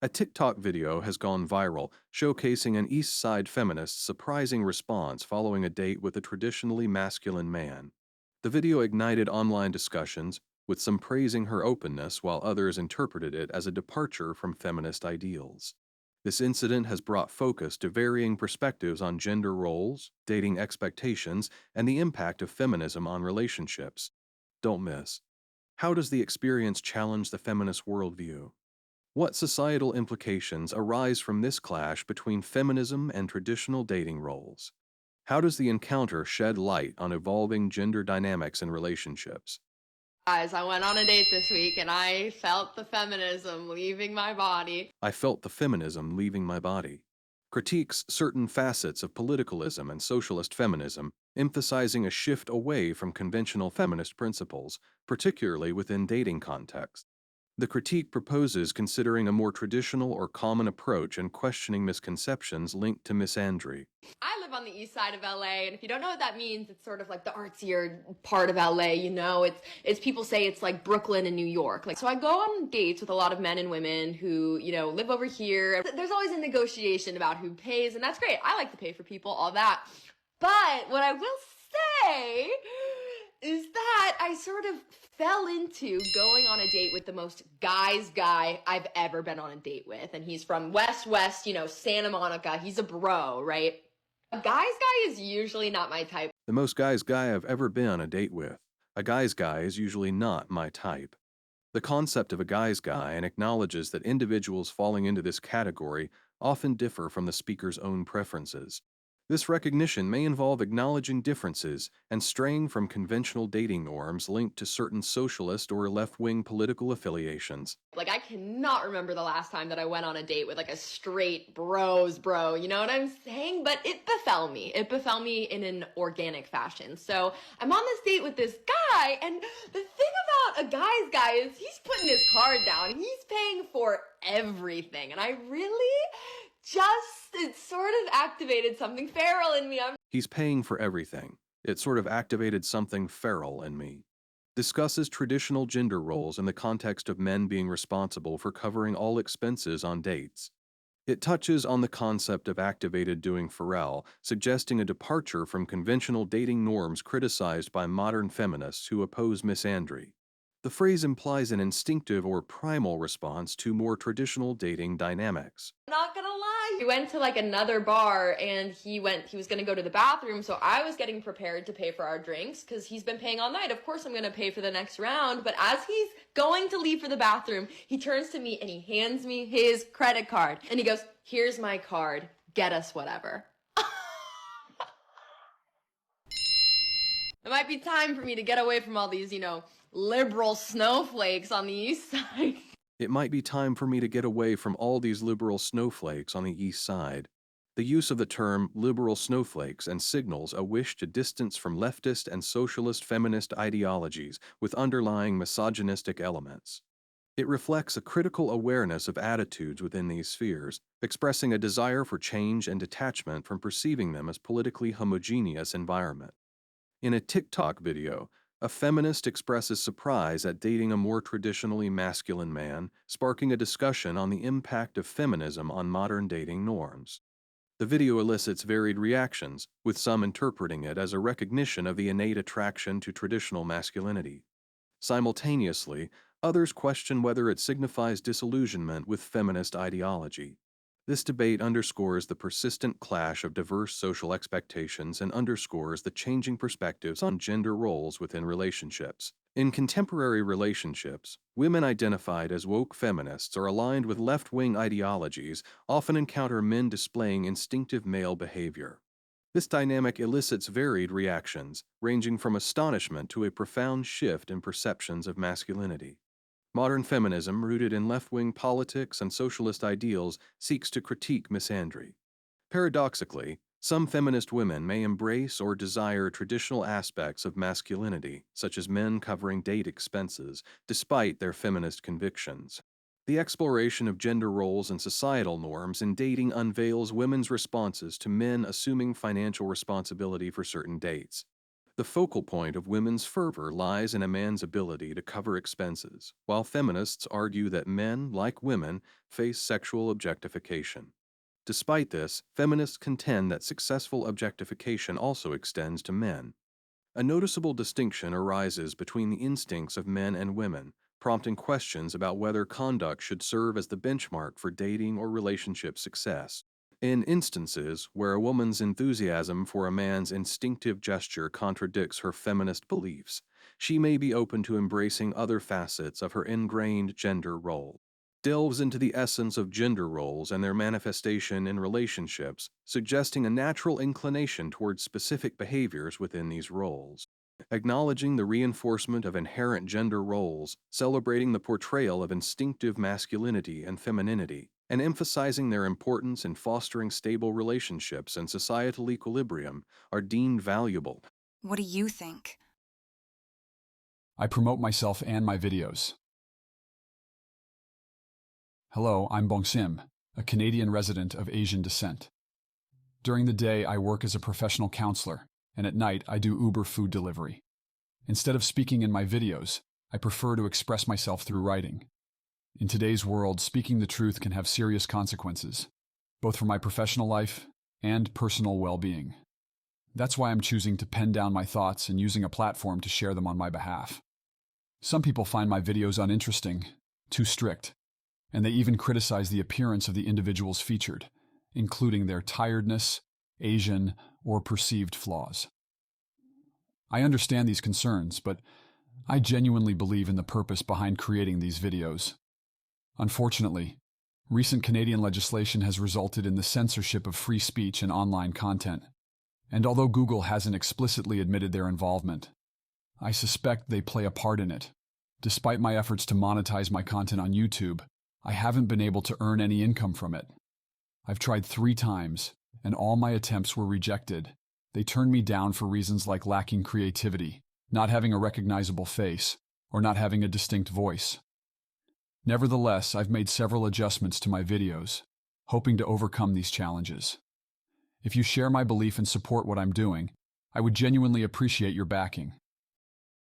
A TikTok video has gone viral, showcasing an East Side feminist's surprising response following a date with a traditionally masculine man. The video ignited online discussions, with some praising her openness while others interpreted it as a departure from feminist ideals. This incident has brought focus to varying perspectives on gender roles, dating expectations, and the impact of feminism on relationships. Don't miss. How does the experience challenge the feminist worldview? What societal implications arise from this clash between feminism and traditional dating roles? How does the encounter shed light on evolving gender dynamics in relationships? Guys, I went on a date this week and I felt the feminism leaving my body. I felt the feminism leaving my body. Critiques certain facets of politicalism and socialist feminism, emphasizing a shift away from conventional feminist principles, particularly within dating contexts. The critique proposes considering a more traditional or common approach and questioning misconceptions linked to misandry. I live on the east side of LA, and if you don't know what that means, it's sort of like the artsier part of LA, you know? It's people say it's like Brooklyn and New York. Like, so I go on dates with a lot of men and women who, live over here. There's always a negotiation about who pays, and that's great. I like to pay for people, all that. But what I will say is that I sort of fell into going on a date with the most guy's guy I've ever been on a date with. And he's from West, Santa Monica. He's a bro, right? A guy's guy is usually not my type. The most guy's guy I've ever been on a date with. A guy's guy is usually not my type. The concept of a guy's guy and acknowledges that individuals falling into this category often differ from the speaker's own preferences. This recognition may involve acknowledging differences and straying from conventional dating norms linked to certain socialist or left-wing political affiliations. Like, I cannot remember the last time that I went on a date with like a straight bro, you know what I'm saying? But it befell me. It befell me in an organic fashion. So I'm on this date with this guy, and the thing about a guy's guy is he's putting his card down. He's paying for everything. And I really it sort of activated something feral in me. He's paying for everything. It sort of activated something feral in me. Discusses traditional gender roles in the context of men being responsible for covering all expenses on dates. It touches on the concept of activated doing feral, suggesting a departure from conventional dating norms criticized by modern feminists who oppose misandry. The phrase implies an instinctive or primal response to more traditional dating dynamics. Not gonna lie. We went to like another bar and he was gonna go to the bathroom, so I was getting prepared to pay for our drinks because he's been paying all night. Of course I'm gonna pay for the next round, but as he's going to leave for the bathroom, he turns to me and he hands me his credit card and he goes, "Here's my card, get us whatever." It might be time for me to get away from all these, liberal snowflakes on the east side. It might be time for me to get away from all these liberal snowflakes on the east side. The use of the term liberal snowflakes and signals a wish to distance from leftist and socialist feminist ideologies with underlying misogynistic elements. It reflects a critical awareness of attitudes within these spheres, expressing a desire for change and detachment from perceiving them as politically homogeneous environment. In a TikTok video, a feminist expresses surprise at dating a more traditionally masculine man, sparking a discussion on the impact of feminism on modern dating norms. The video elicits varied reactions, with some interpreting it as a recognition of the innate attraction to traditional masculinity. Simultaneously, others question whether it signifies disillusionment with feminist ideology. This debate underscores the persistent clash of diverse social expectations and underscores the changing perspectives on gender roles within relationships. In contemporary relationships, women identified as woke feminists or aligned with left-wing ideologies often encounter men displaying instinctive male behavior. This dynamic elicits varied reactions, ranging from astonishment to a profound shift in perceptions of masculinity. Modern feminism, rooted in left-wing politics and socialist ideals, seeks to critique misandry. Paradoxically, some feminist women may embrace or desire traditional aspects of masculinity, such as men covering date expenses, despite their feminist convictions. The exploration of gender roles and societal norms in dating unveils women's responses to men assuming financial responsibility for certain dates. The focal point of women's fervor lies in a man's ability to cover expenses, while feminists argue that men, like women, face sexual objectification. Despite this, feminists contend that successful objectification also extends to men. A noticeable distinction arises between the instincts of men and women, prompting questions about whether conduct should serve as the benchmark for dating or relationship success. In instances where a woman's enthusiasm for a man's instinctive gesture contradicts her feminist beliefs, she may be open to embracing other facets of her ingrained gender role. Delves into the essence of gender roles and their manifestation in relationships, suggesting a natural inclination towards specific behaviors within these roles. Acknowledging the reinforcement of inherent gender roles, celebrating the portrayal of instinctive masculinity and femininity, and emphasizing their importance in fostering stable relationships and societal equilibrium are deemed valuable. What do you think? I promote myself and my videos. Hello, I'm Bong Sim, a Canadian resident of Asian descent. During the day, I work as a professional counselor, and at night, I do Uber food delivery. Instead of speaking in my videos, I prefer to express myself through writing. In today's world, speaking the truth can have serious consequences, both for my professional life and personal well-being. That's why I'm choosing to pen down my thoughts and using a platform to share them on my behalf. Some people find my videos uninteresting, too strict, and they even criticize the appearance of the individuals featured, including their tiredness, Asian, or perceived flaws. I understand these concerns, but I genuinely believe in the purpose behind creating these videos. Unfortunately, recent Canadian legislation has resulted in the censorship of free speech and online content, and although Google hasn't explicitly admitted their involvement, I suspect they play a part in it. Despite my efforts to monetize my content on YouTube, I haven't been able to earn any income from it. I've tried 3 times, and all my attempts were rejected. They turned me down for reasons like lacking creativity, not having a recognizable face, or not having a distinct voice. Nevertheless, I've made several adjustments to my videos, hoping to overcome these challenges. If you share my belief and support what I'm doing, I would genuinely appreciate your backing.